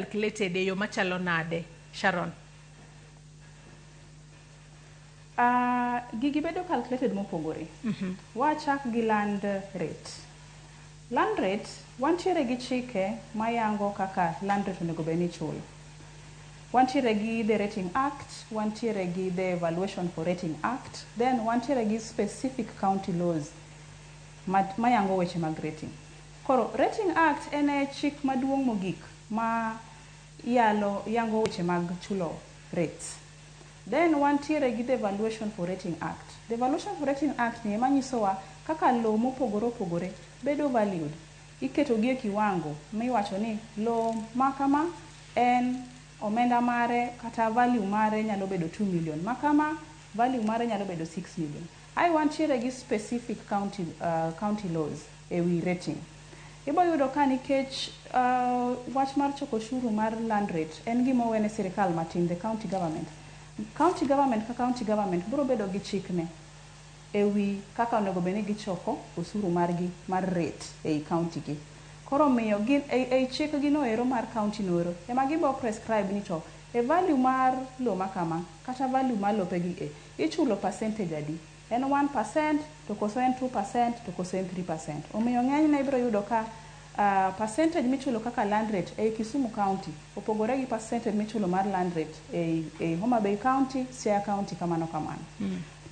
calculated e yo machalo nade, Sharon? Gigi bedo calculated mopogore. Wachak gi land rate. Land rate, wantiere gi chike mayango kaka land rate onego bed ni ichulo. Wantiere gi the Rating Act, wantiere gi the Evaluation for Rating Act, then wantiere gi specific county laws mayango weche mag rating. Koro Rating Act en chik maduong' mogik ma yango weche mag chulo rates. Then wantiere gi the Evaluation for Rating Act. The Evaluation for Rating Act ni ema nyisowa kaka lowo mopogore opogore bedo valued. Iketo gi e kiwango miwacho ni lowo makama en omenda mare kata value mare nyalo bedo 2 million. Makama value mare nyalo bedo 6 million. Ai wantiere gi specific county laws e wi rating. Ibo yudo ka nikech wach mar choko ushuru mar land rate en gima owene sirikal matin, the county government. County government ka county government biro bedo gi chikne e wi kaka onego bed ni gichoko osuru margi mar rate ei county gi. Koro miyo gin ei chik gi noero mar county noero ema gibo prescribe ni to e value mar lowo makama kata value mar lope gi ichulo percentage adi. En 1% to koso en 2% to koso en 3%. Omiyo ng'enyne ibiro yudo ka percentage michulo kaka land rate ei Kisumu County opogore gi percentage michulo mar land rate ei Homa Bay County, Siaya County kamano kamano.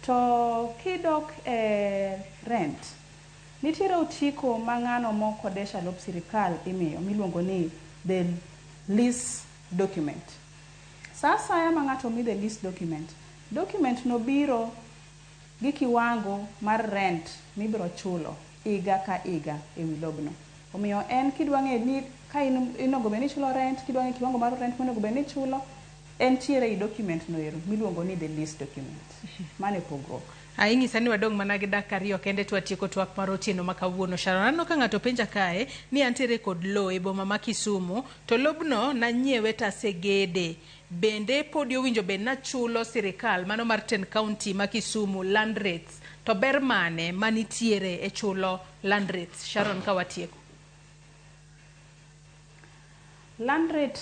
To kidok rent, nitiere otiko ma ng'ano mokodesha lop sirikal imiyo miluongo ni the lease document. Sa asaya ma ng'ato mi the lease document, document no biro gi kiwango mar rent mibiro chulo iga ka iga e wi lobno. Omiyo en kidwa ng'e ni ka inogo bed ni chulo rent, kidwa ng'e kiwango mar rent monego bed ni chulo, entiere i document no ero miluongo ni the lease document. Mane pogruok. Ing'isa ni wadong' mana gi dakika ariyo kende to atieko twak mar otieno ma kawuono. Sharon, aneno ka ng'ato penja kae ni antiere kod lowo e boma ma Kisumu, to lobno nanyiewe tasegede. Bende podi owinjo bed nachulo sirikal mano mar 10 county ma Kisumu land rates, to ber mane manitiere e chulo land rates? Sharon, ka watieko. Land rate